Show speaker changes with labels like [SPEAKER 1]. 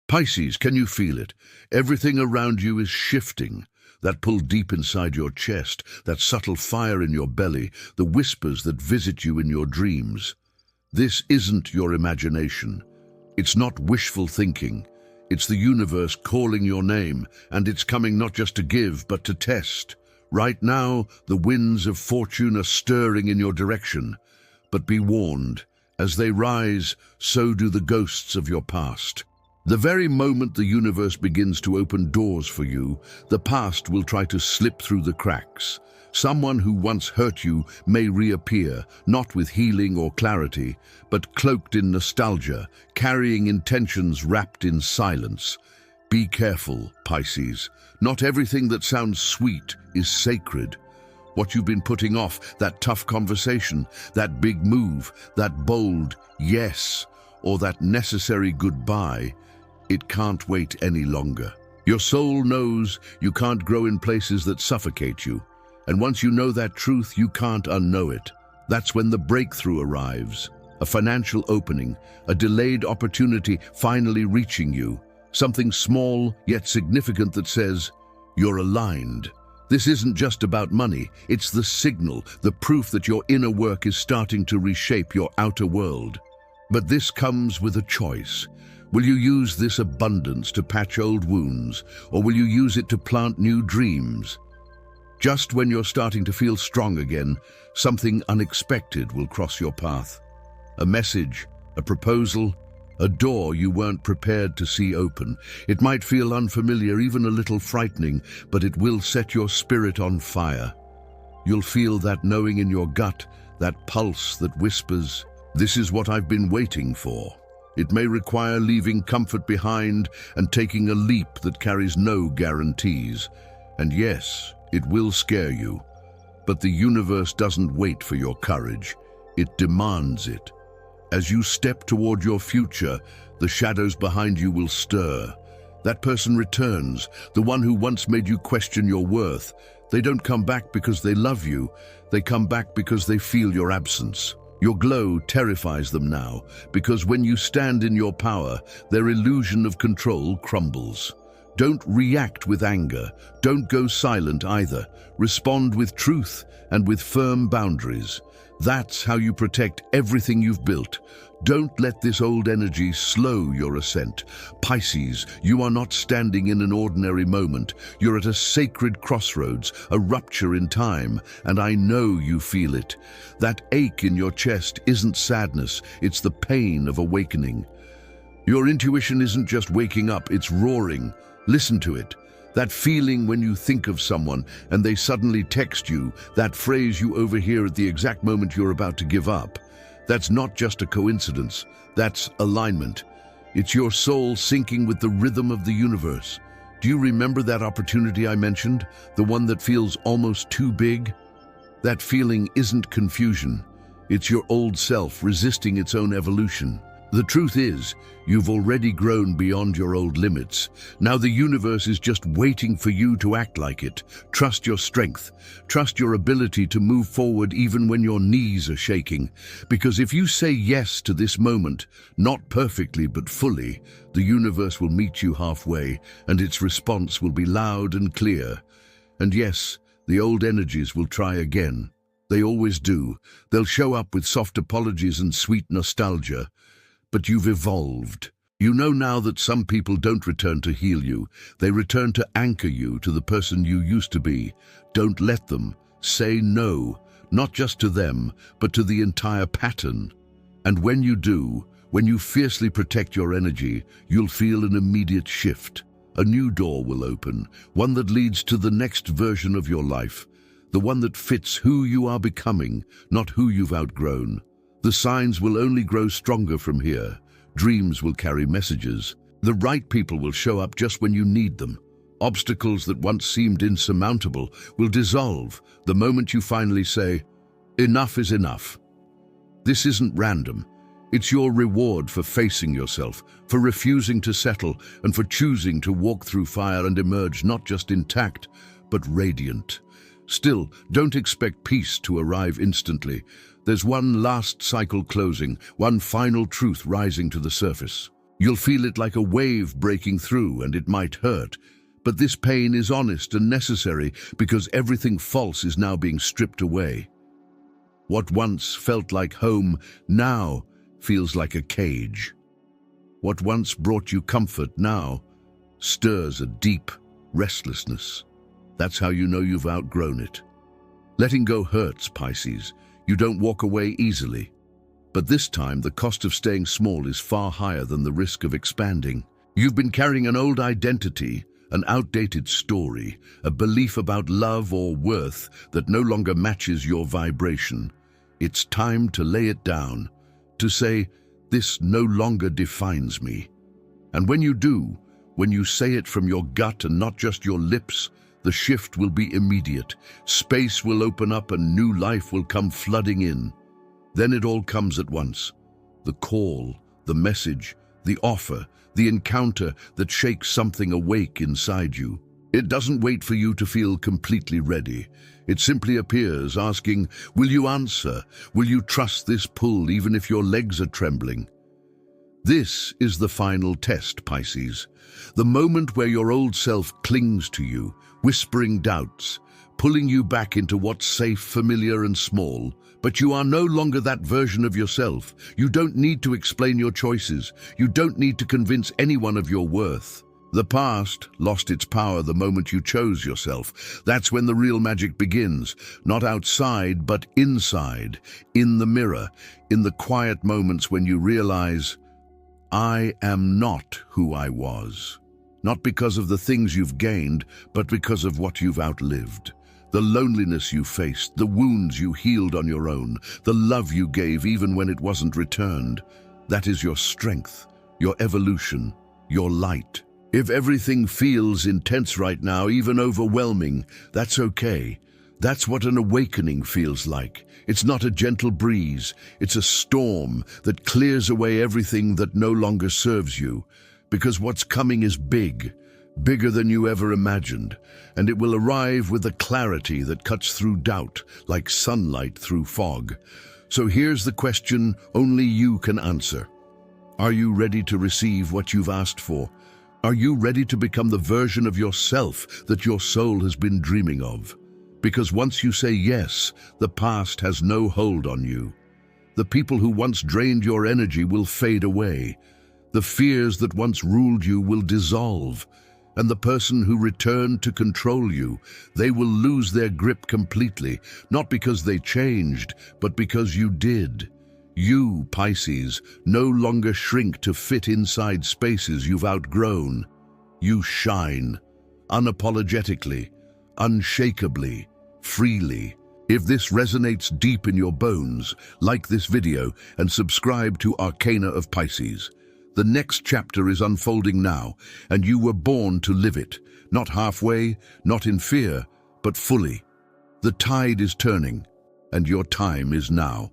[SPEAKER 1] Pisces, can you feel it? Everything around you is shifting. That pull deep inside your chest, that subtle fire in your belly, the whispers that visit you in your dreams. This isn't your imagination. It's not wishful thinking. It's the universe calling your name, and it's coming not just to give, but to test. Right now, the winds of fortune are stirring in your direction. But be warned, as they rise, so do the ghosts of your past. The very moment the universe begins to open doors for you, the past will try to slip through the cracks. Someone who once hurt you may reappear, not with healing or clarity, but cloaked in nostalgia, carrying intentions wrapped in silence. Be careful, Pisces. Not everything that sounds sweet is sacred. What you've been putting off, that tough conversation, that big move, that bold yes, or that necessary goodbye, it can't wait any longer. Your soul knows you can't grow in places that suffocate you. And once you know that truth, you can't unknow it. That's when the breakthrough arrives. A financial opening, a delayed opportunity finally reaching you. Something small yet significant that says, you're aligned. This isn't just about money. It's the signal, the proof that your inner work is starting to reshape your outer world. But this comes with a choice. Will you use this abundance to patch old wounds, or will you use it to plant new dreams? Just when you're starting to feel strong again, something unexpected will cross your path. A message, a proposal, a door you weren't prepared to see open. It might feel unfamiliar, even a little frightening, but it will set your spirit on fire. You'll feel that knowing in your gut, that pulse that whispers, "This is what I've been waiting for." It may require leaving comfort behind and taking a leap that carries no guarantees. And yes, it will scare you. But the universe doesn't wait for your courage. It demands it. As you step toward your future, the shadows behind you will stir. That person returns, the one who once made you question your worth. They don't come back because they love you. They come back because they feel your absence. Your glow terrifies them now, because when you stand in your power, their illusion of control crumbles. Don't react with anger. Don't go silent either. Respond with truth and with firm boundaries. That's how you protect everything you've built. Don't let this old energy slow your ascent. Pisces, you are not standing in an ordinary moment. You're at a sacred crossroads, a rupture in time, and I know you feel it. That ache in your chest isn't sadness, it's the pain of awakening. Your intuition isn't just waking up, it's roaring. Listen to it. That feeling when you think of someone and they suddenly text you, that phrase you overhear at the exact moment you're about to give up. That's not just a coincidence, that's alignment. It's your soul syncing with the rhythm of the universe. Do you remember that opportunity I mentioned? The one that feels almost too big? That feeling isn't confusion. It's your old self resisting its own evolution. The truth is, you've already grown beyond your old limits. Now the universe is just waiting for you to act like it. Trust your strength. Trust your ability to move forward even when your knees are shaking. Because if you say yes to this moment, not perfectly but fully, the universe will meet you halfway, and its response will be loud and clear. And yes, the old energies will try again. They always do. They'll show up with soft apologies and sweet nostalgia. But you've evolved. You know now that some people don't return to heal you. They return to anchor you to the person you used to be. Don't let them. Say no, not just to them, but to the entire pattern. And when you do, when you fiercely protect your energy, you'll feel an immediate shift. A new door will open, one that leads to the next version of your life, the one that fits who you are becoming, not who you've outgrown. The signs will only grow stronger from here. Dreams will carry messages. The right people will show up just when you need them. Obstacles that once seemed insurmountable will dissolve the moment you finally say, "Enough is enough." This isn't random. It's your reward for facing yourself, for refusing to settle, and for choosing to walk through fire and emerge not just intact, but radiant. Still, don't expect peace to arrive instantly. There's one last cycle closing, one final truth rising to the surface. You'll feel it like a wave breaking through, and it might hurt. But this pain is honest and necessary because everything false is now being stripped away. What once felt like home now feels like a cage. What once brought you comfort now stirs a deep restlessness. That's how you know you've outgrown it. Letting go hurts, Pisces. You don't walk away easily. But this time, the cost of staying small is far higher than the risk of expanding. You've been carrying an old identity, an outdated story, a belief about love or worth that no longer matches your vibration. It's time to lay it down, to say, this no longer defines me. And when you do, when you say it from your gut and not just your lips, the shift will be immediate. Space will open up and new life will come flooding in. Then it all comes at once. The call, the message, the offer, the encounter that shakes something awake inside you. It doesn't wait for you to feel completely ready. It simply appears, asking, will you answer? Will you trust this pull even if your legs are trembling? This is the final test, Pisces. The moment where your old self clings to you, whispering doubts, pulling you back into what's safe, familiar, and small. But you are no longer that version of yourself. You don't need to explain your choices. You don't need to convince anyone of your worth. The past lost its power the moment you chose yourself. That's when the real magic begins. Not outside, but inside, in the mirror, in the quiet moments when you realize, I am not who I was. Not because of the things you've gained, but because of what you've outlived. The loneliness you faced, the wounds you healed on your own, the love you gave even when it wasn't returned. That is your strength, your evolution, your light. If everything feels intense right now, even overwhelming, that's okay. That's what an awakening feels like. It's not a gentle breeze. It's a storm that clears away everything that no longer serves you. Because what's coming is big, bigger than you ever imagined, and it will arrive with a clarity that cuts through doubt, like sunlight through fog. So here's the question only you can answer. Are you ready to receive what you've asked for? Are you ready to become the version of yourself that your soul has been dreaming of? Because once you say yes, the past has no hold on you. The people who once drained your energy will fade away. The fears that once ruled you will dissolve. And the person who returned to control you, they will lose their grip completely, not because they changed, but because you did. You, Pisces, no longer shrink to fit inside spaces you've outgrown. You shine, unapologetically, unshakably, freely. If this resonates deep in your bones, like this video and subscribe to Arcana of Pisces. The next chapter is unfolding now, and you were born to live it, not halfway, not in fear, but fully. The tide is turning, and your time is now.